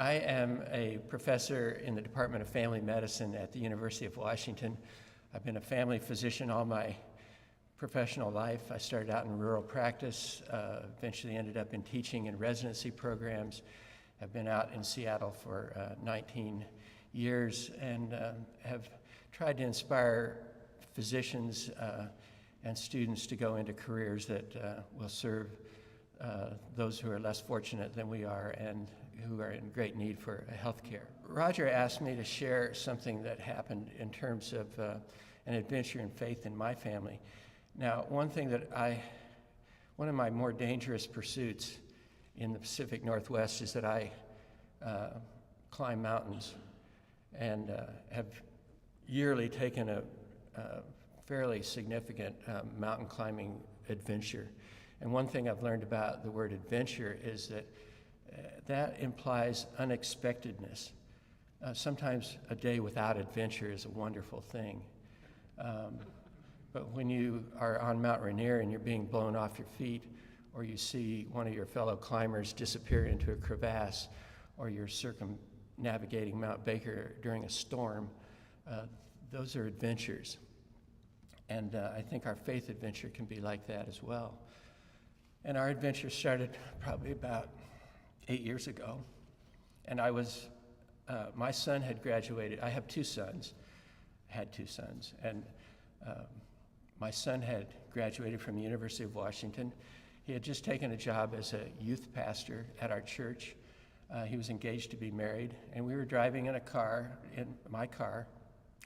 I am a professor in the Department of Family Medicine at the University of Washington. I've been a family physician all my professional life. I started out in rural practice, eventually ended up in teaching and residency programs. I've been out in Seattle for 19 years and have tried to inspire physicians and students to go into careers that will serve those who are less fortunate than we are and who are in great need for health care. Roger asked me to share something that happened in terms of an adventure in faith in my family. Now, one of my more dangerous pursuits in the Pacific Northwest is that I climb mountains and have yearly taken a fairly significant mountain climbing adventure. And one thing I've learned about the word adventure is that that implies unexpectedness. Sometimes a day without adventure is a wonderful thing. But when you are on Mount Rainier and you're being blown off your feet, or you see one of your fellow climbers disappear into a crevasse, or you're circumnavigating Mount Baker during a storm, those are adventures. And I think our faith adventure can be like that as well. And our adventure started probably about 8 years ago. And my son had graduated. I have two sons, had two sons. And my son had graduated from the University of Washington. He had just taken a job as a youth pastor at our church. He was engaged to be married. And we were driving in my car.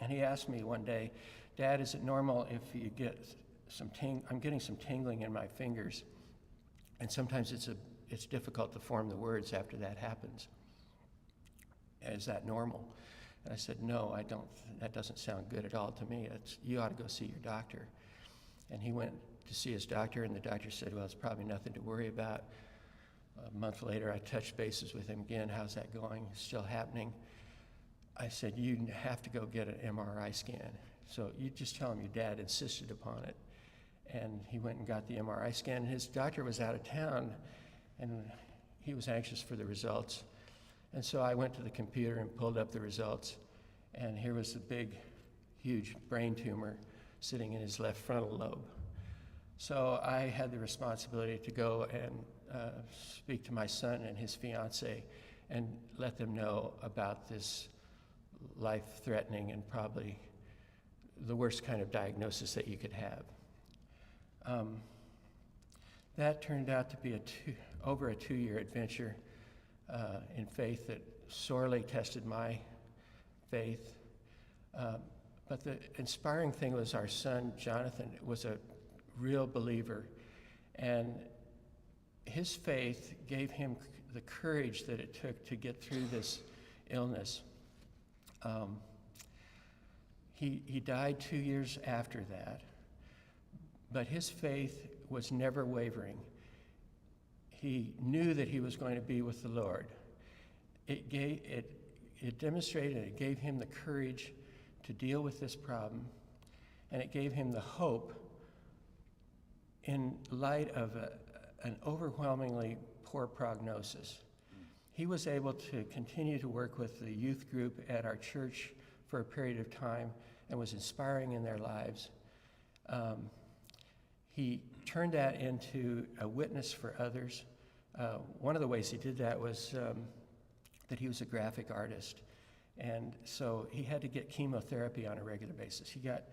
And he asked me one day, "Dad, is it normal if you get I'm getting some tingling in my fingers. And sometimes it's difficult to form the words after that happens. Is that normal?" And I said, "No, that doesn't sound good at all to me. You ought to go see your doctor." And he went to see his doctor, and the doctor said, "Well, it's probably nothing to worry about." A month later, I touched bases with him again. "How's that going? Still happening?" I said, "You have to go get an MRI scan." So you just tell him your dad insisted upon it. And he went and got the MRI scan, and his doctor was out of town, and he was anxious for the results. And so I went to the computer and pulled up the results, and here was the big, huge brain tumor sitting in his left frontal lobe. So I had the responsibility to go and speak to my son and his fiance and let them know about this life-threatening and probably the worst kind of diagnosis that you could have. That turned out to be over a 2-year adventure in faith that sorely tested my faith. But the inspiring thing was our son, Jonathan, was a real believer. And his faith gave him the courage that it took to get through this illness. He died 2 years after that. But his faith was never wavering. He knew that he was going to be with the Lord. It demonstrated, it gave him the courage to deal with this problem, and it gave him the hope in light of an overwhelmingly poor prognosis. He was able to continue to work with the youth group at our church for a period of time and was inspiring in their lives. He turned that into a witness for others. One of the ways he did that was that he was a graphic artist. And so he had to get chemotherapy on a regular basis. He got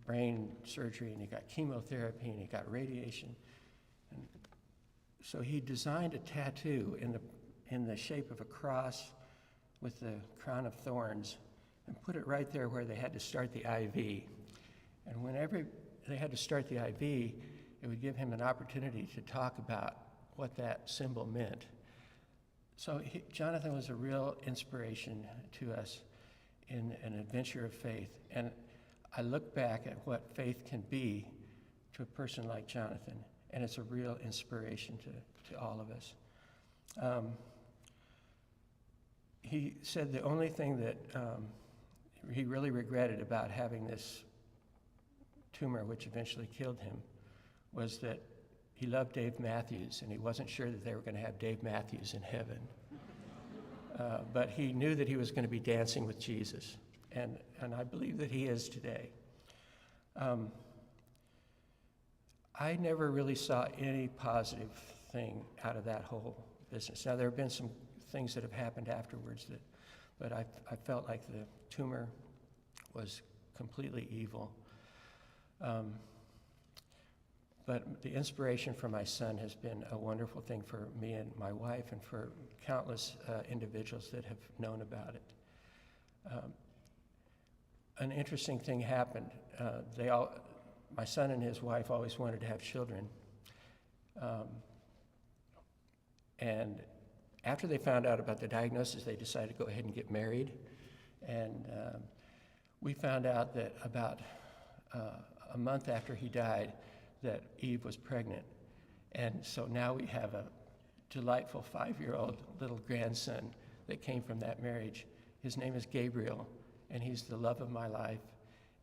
brain surgery, and he got chemotherapy, and he got radiation. And so he designed a tattoo in the shape of a cross with the crown of thorns and put it right there where they had to start the IV. And whenever they had to start the IV, it would give him an opportunity to talk about what that symbol meant. So Jonathan was a real inspiration to us in an adventure of faith. And I look back at what faith can be to a person like Jonathan, and it's a real inspiration to all of us. He said the only thing that he really regretted about having this tumor, which eventually killed him, was that he loved Dave Matthews, and he wasn't sure that they were going to have Dave Matthews in heaven. but he knew that he was going to be dancing with Jesus, and I believe that he is today. I never really saw any positive thing out of that whole business. Now, there have been some things that have happened afterwards, but I felt like the tumor was completely evil. But the inspiration for my son has been a wonderful thing for me and my wife and for countless individuals that have known about it. An interesting thing happened. My son and his wife always wanted to have children. And after they found out about the diagnosis, they decided to go ahead and get married. And we found out that about a month after he died, that Eve was pregnant. And so now we have a delightful 5-year-old little grandson that came from that marriage. His name is Gabriel, and he's the love of my life.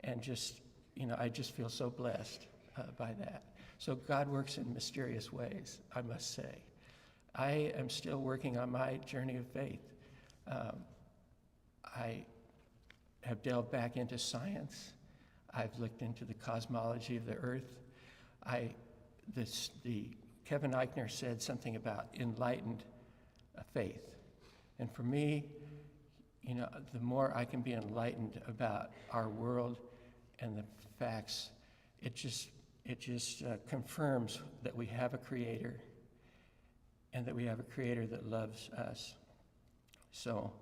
And just, I just feel so blessed by that. So God works in mysterious ways, I must say. I am still working on my journey of faith. I have delved back into science. I've looked into the cosmology of the earth. Kevin Eichner said something about enlightened faith. And for me, the more I can be enlightened about our world and the facts, it just confirms that we have a creator and that we have a creator that loves us. So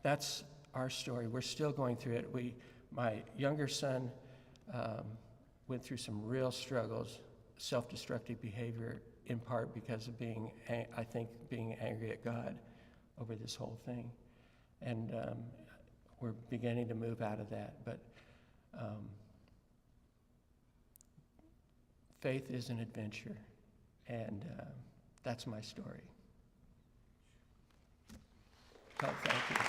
that's our story. We're still going through it. My younger son went through some real struggles, self-destructive behavior, in part because of being angry at God over this whole thing. And we're beginning to move out of that. But faith is an adventure, and that's my story. Oh, thank you.